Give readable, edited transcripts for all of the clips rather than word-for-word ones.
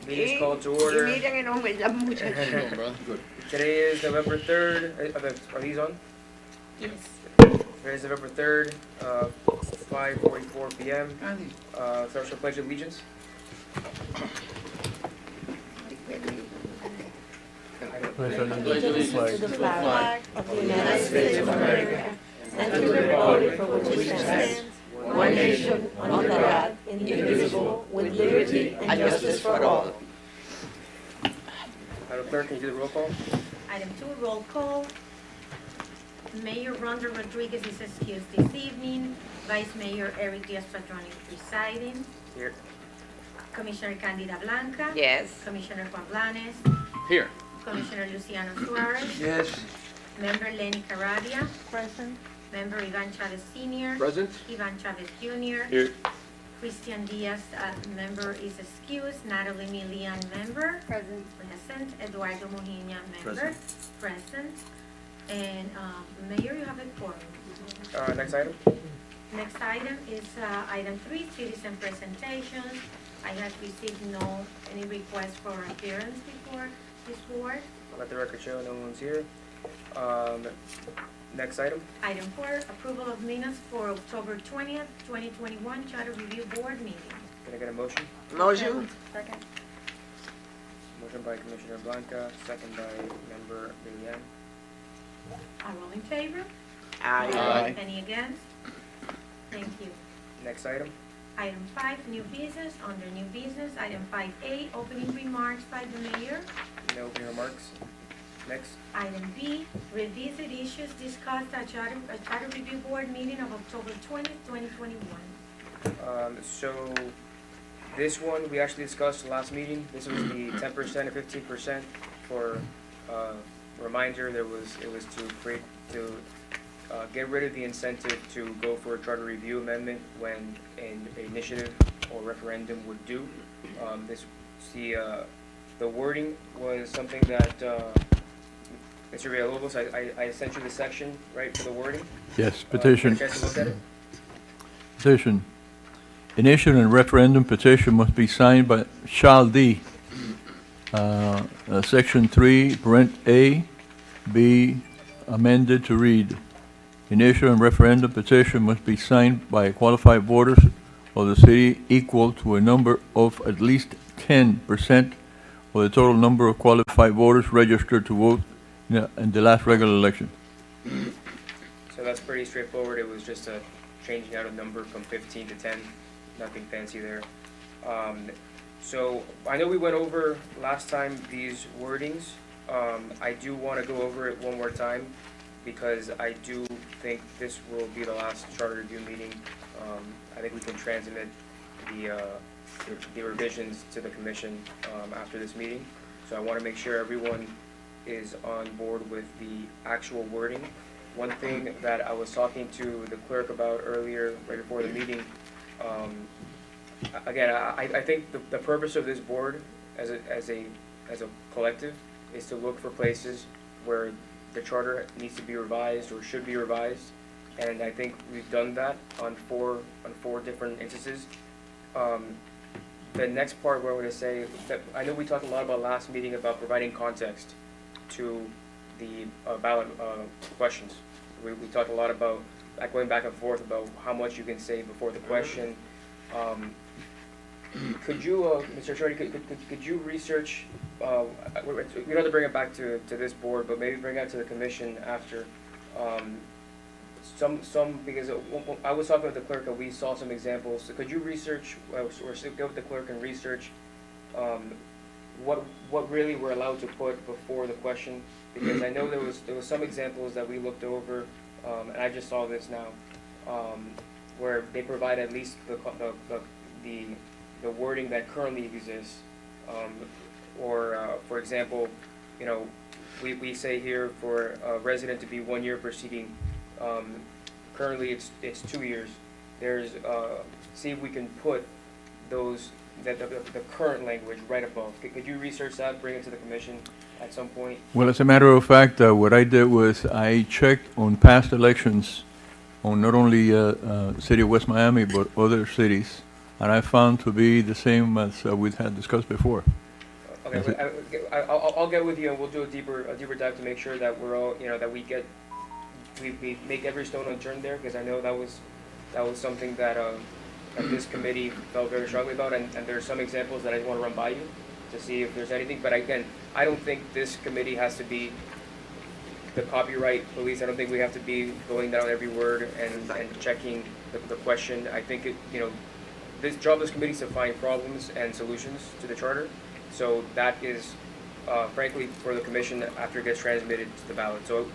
Meeting's called to order. Miren el hombre, la muchacha. Good. Today is November 3rd. Are these on? Yes. Today is November 3rd, 5:44 p.m. Start with Pledge of Allegiance. Pledge allegiance to the flag of the United States of America and to the republic for which it stands, one nation, under God, indivisible, with liberty and justice for all. Madam Clerk, can you do the roll call? Item 2, roll call. Mayor Rhonda Rodriguez is excused this evening. Vice Mayor Eric Diaz-Padrón is presiding. Here. Commissioner Candida Blanca. Yes. Commissioner Juan Blanes. Here. Commissioner Luciano Suarez. Yes. Member Lenny Caradia. Present. Member Ivan Chavez Sr. Present. Ivan Chavez Jr. Here. Christian Diaz, member is excused. Natalie Milian, member. Present. Present. Eduardo Mojina, member. Present. Present. And Mayor, you have a quorum. Next item. Next item is item 3, citizen presentations. I have received any request for appearance before this board. Let the record show no one's here. Next item. Item 4, approval of minutes for October 20th, 2021 Charter Review Board meeting. Can I get a motion? Motion. Second. Motion by Commissioner Blanca, second by Member Milian. Are all in favor? Aye. Any against? Thank you. Next item. Item 5, new business. Under new business, item 5A, opening remarks by the mayor. No opening remarks. Next. Item B, revisit issues discussed at Charter Review Board meeting of October 20th, 2021. So this one we actually discussed last meeting. This was the 10% or 15% for reminder. It was to get rid of the incentive to go for a charter review amendment when an initiative or referendum would do. The wording was something that Mr. Villalobos, I sent you the section, right, for the wording? Yes, petition. Get a chance to look at it? Petition. Initial and referendum petition must be signed by shall D. Section 3, parent A, be amended to read. Initial and referendum petition must be signed by qualified voters of the city equal to a number of at least 10% of the total number of qualified voters registered to vote in the last regular election. So that's pretty straightforward. It was just a changing out a number from 15 to 10. Nothing fancy there. So I know we went over last time these wordings. I do want to go over it one more time because I do think this will be the last charter review meeting. I think we can transmit the revisions to the commission after this meeting. So I want to make sure everyone is on board with the actual wording. One thing that I was talking to the clerk about earlier, right before the meeting, again, I think the purpose of this board as a collective is to look for places where the charter needs to be revised or should be revised, and I think we've done that on four different instances. The next part where I'm going to say that I know we talked a lot about last meeting about providing context to the ballot questions. We talked a lot about going back and forth about how much you can say before the question. Could you, Mr. Attorney, could you research, we don't have to bring it back to this board, but maybe bring it to the commission after, because I was talking with the clerk and we saw some examples. So could you research, or go with the clerk and research what really we're allowed to put before the question? Because I know there was some examples that we looked over, and I just saw this now, where they provide at least the wording that currently exists, or for example, we say here for a resident to be 1 year preceding. Currently it's 2 years. There's see if we can put those the current language right above. Could you research that, bring it to the commission at some point? Well, as a matter of fact, what I did was I checked on past elections on not only city of West Miami, but other cities, and I found to be the same as we had discussed before. Okay, That's but I'll get with you and we'll do a deeper dive to make sure that we're all, that we make every stone unturned there, because I know that was something that this committee felt very strongly about, and there are some examples that I want to run by you to see if there's anything, but again, I don't think this committee has to be the copyright police. I don't think we have to be going down every word and checking the question. I think this job of this committee is to find problems and solutions to the charter. So that is, frankly, for the commission after it gets transmitted to the ballot. So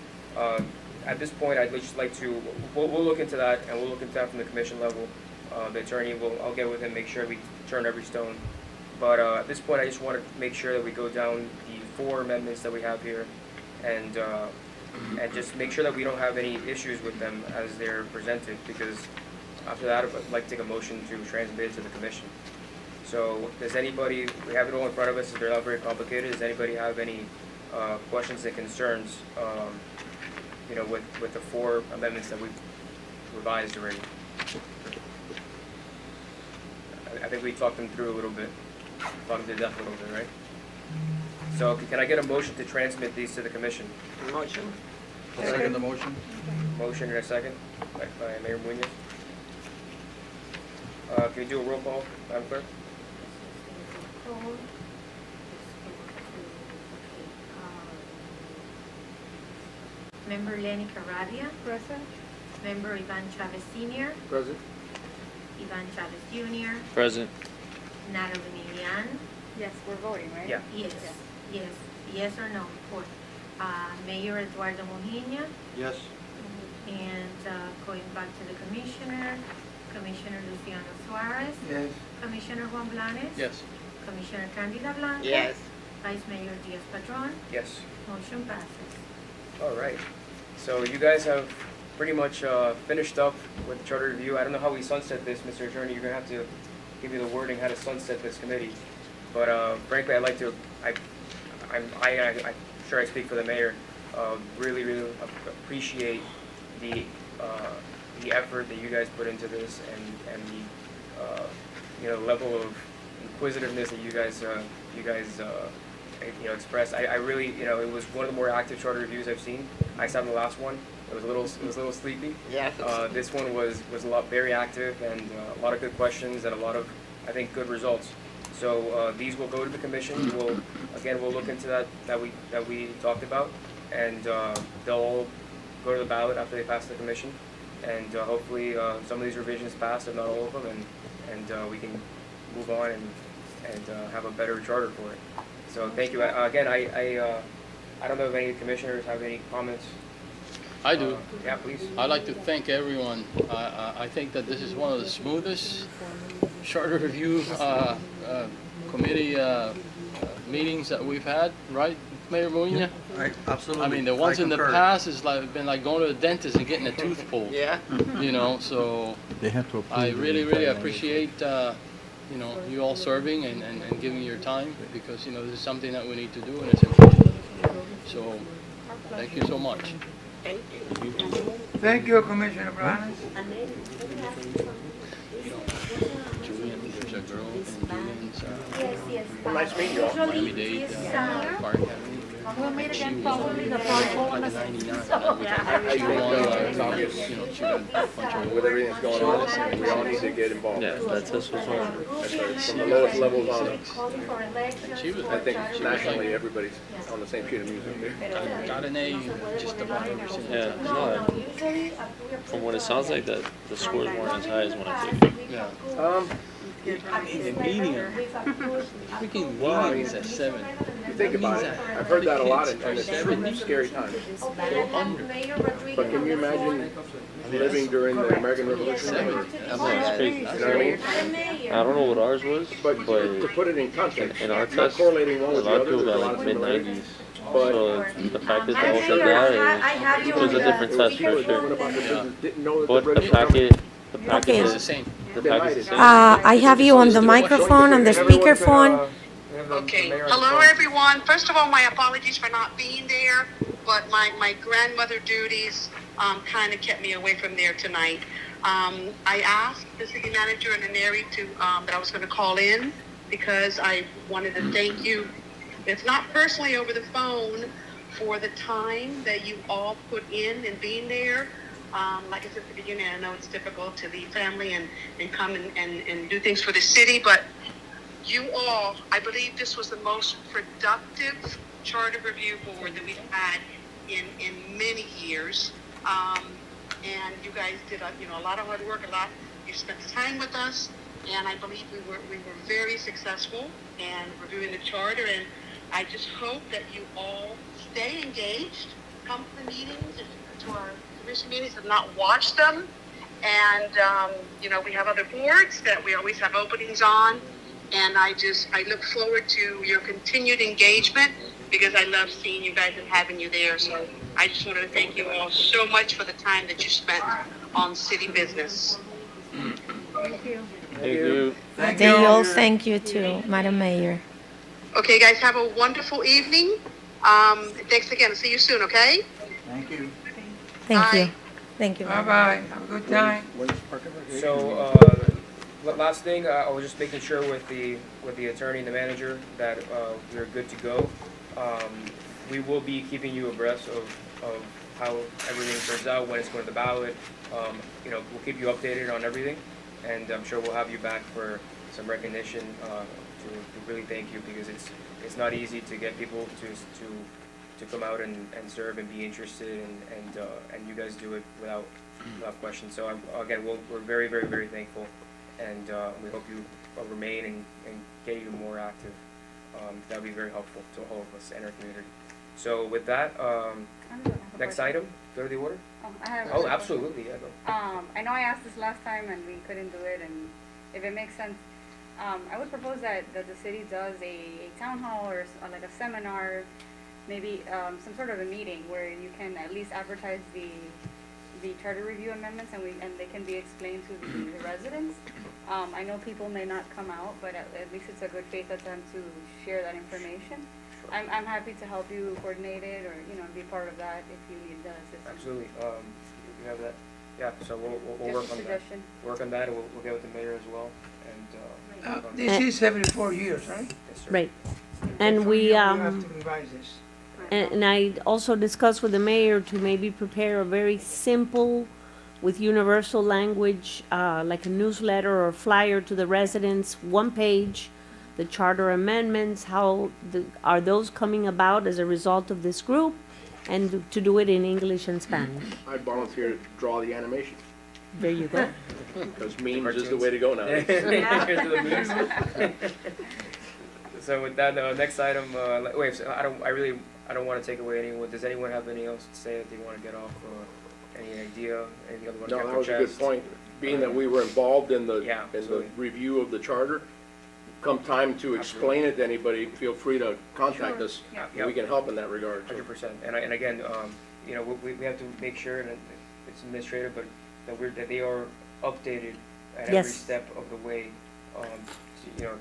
at this point, I'd just like to, we'll look into that, and we'll look into that from the commission level. The attorney I'll get with him, make sure we turn every stone. But at this point, I just want to make sure that we go down the 4 amendments that we have here, and just make sure that we don't have any issues with them as they're presented, because after that, I'd like to take a motion to transmit it to the commission. So does anybody, we have it all in front of us, they're not very complicated, does anybody have any questions and concerns, with the 4 amendments that we've revised already? I think we talked them through a little bit, talked to death a little bit, right? So can I get a motion to transmit these to the commission? Motion. I'll second the motion. Motion and a second by Mayor Munoz. Can you do a roll call, Madam Clerk? Member Lenny Carabia. Present. Member Ivan Chavez Sr., Present. Ivan Chavez Jr., Present. Natalie Milian. Yes, we're voting, right? Yeah. Yes or no, for Mayor Eduardo Mujina, Yes. and going back to the commissioner, Commissioner Luciano Suarez, Yes. Commissioner Juan Blanes, Yes. Commissioner Candida Blanca, Yes. Vice Mayor Diaz-Padrón, Yes. motion passes. All right. So you guys have pretty much finished up with the charter review. I don't know how we sunset this, Mr. Attorney. You're gonna have to give me the wording how to sunset this committee. But frankly, I'd like to. I'm sure I speak for the mayor. Really appreciate the effort that you guys put into this, and the level of inquisitiveness that you guys expressed. I really, it was one of the more active charter reviews I've seen. I saw the last one. It was a little sleepy. Yes. This one was very active, and a lot of good questions and a lot of, I think, good results. So these will go to the commission. We'll look into that we talked about, and they'll all go to the ballot after they pass the commission, and hopefully some of these revisions pass, if not all of them, and we can move on and have a better charter for it. So thank you. Again, I don't know if any commissioners have any comments. I do. Yeah, please. I'd like to thank everyone. I think that this is one of the smoothest charter review committee meetings that we've had, right, Mayor Molina? Absolutely. I mean, the ones in the concur. past has been like going to the dentist and getting a tooth pulled. Yeah. So They have to approve. I it really inside. appreciate, you all serving and giving your time, because, this is something that we need to do and it's important. So, thank you so much. Thank you. Thank you, Commissioner Blanes. Julian, there's a girl in Julian's Yes. Nice meeting you all. Miami-Dade Fire Academy. We'll meet She again was probably the like fall a bonus. 99. So, She won, It's obvious. she got a bunch of With everything that's going on, we all need to get involved. Yeah, that's this was one. That's right. From the lowest levels on, Calling for elections. She was- I think nationally, everybody's on the same sheet of music there. got an A in just about every single Yeah, test. no, Usually, from what it sounds like, that the scores weren't as high as when I took it. Yeah. I mean, the median. Freaking Well, meetings at 7. You think about it, I've heard that a lot, and it's a scary time. But can you imagine living during the American Revolution? Seven. That's crazy. You know what I mean? I don't know what ours was, But but to put it in context, in our not test, a correlating one with the lot of other, people there's a got lot like of similarities. mid-90s. But So the fact that they all said that it was a different test for what sure. about the business didn't know that But the the British packet, the It's packet the is same. the packet is the same. I have you on the microphone, on the speakerphone. Okay, hello everyone. First of all, my apologies for not being there, but my grandmother duties kind of kept me away from there tonight. I asked the city manager and the Neri that I was going to call in because I wanted to thank you if not personally over the phone, for the time that you all put in being there. Like I said at the beginning, I know it's difficult to leave family and come and do things for the city, but you all, I believe this was the most productive charter review board that we've had in many years. And you guys did a lot of hard work, you spent time with us, and I believe we were very successful in reviewing the charter, and I just hope that you all stay engaged, come to the meetings, to our commission meetings, and not watch them. And, we have other boards that we always have openings on, and I look forward to your continued engagement, because I love seeing you guys and having you there. So I just wanted to thank you all so much for the time that you spent on city business. Thank you. Thank you. Thank you too, Madam Mayor. Okay, guys, have a wonderful evening. Thanks again. See you soon, okay? Thank you. Thank you. Bye. Thank you. Bye-bye. Have a good time. So, last thing, I was just making sure with the attorney and the manager that we're good to go. We will be keeping you abreast of how everything turns out, when it's going to the ballot. We'll keep you updated on everything, and I'm sure we'll have you back for some recognition to really thank you, because it's not easy to get people to come out and serve and be interested, and you guys do it without question. So again, we're very, very, very thankful, and we hope you remain and get even more active. That would be very helpful to all of us and our community. So with that, next item, go to the order. I have Oh, a question. absolutely, yeah, go. I know I asked this last time and we couldn't do it, and if it makes sense, I would propose that the city does a town hall or like a seminar, maybe some sort of a meeting where you can at least advertise the charter review amendments, and they can be explained to the residents. I know people may not come out, but at least it's a good faith attempt to share that information. I'm happy to help you coordinate it, or be part of that if you need assistance. Absolutely. You have that? Yeah, so we'll work Just a on that. suggestion. Work on that, and we'll get with the mayor as well, and, work on This is every 4 years, right? Yes, sir. Right. Every And 4 we, years have to revise this. and I also discussed with the mayor to maybe prepare a very simple, with universal language, like a newsletter or flyer to the residents, one page, the charter amendments, are those coming about as a result of this group, and to do it in English and Spanish. I volunteer to draw the animation, There you go. because memes is the way to go now. Here's the memes. So with that, next item, wait, so I don't want to take away anyone. Does anyone have anything else to say that they want to get off, or any idea, anything other No, than that was a good point. Being that we were involved in the Yeah, absolutely. review of the charter, come time to explain it to anybody, feel free to contact us. Yeah. We can help in that regard. so. 100%. And again, we have to make sure, and it's administrative, but that they are updated at every Yes. step of the way,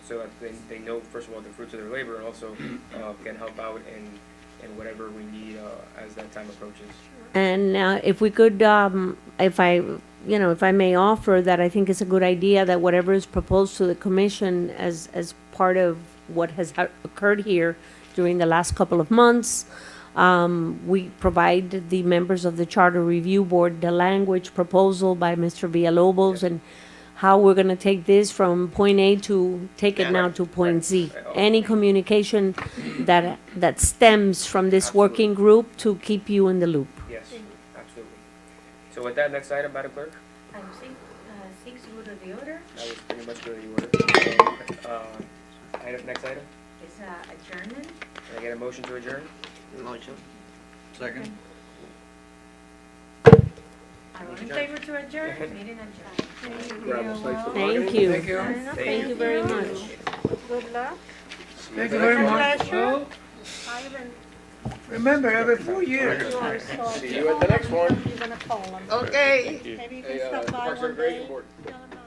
so that they know, first of all, the fruits of their labor, and also can help out in whatever we need as that time approaches. And if we could, if I may offer that, I think it's a good idea that whatever is proposed to the commission as part of what has occurred here during the last couple of months, we provide the members of the Charter Review Board the language proposal by Mr. Villalobos, and how we're going to take this from point A to take it now to point Z. Any communication that stems from this working group to keep you in the loop. Yes, absolutely. So with that, next item, Madam Clerk, Item 6, go to the order, that was pretty much good of the order. Next item, is adjournment. can I get a motion to adjourn? Motion. Second. All in favor to adjourn? Meeting adjourned. Ramos, thanks for Thank talking. you. Thank you. Thank you very much. Good luck. Thank you very much. Pleasure. Remember, every 4 years. See you at the next one. You're gonna call them. Okay. Thank you. Maybe you Hey, can stop by Parks and one Recreation day. Board. Tell them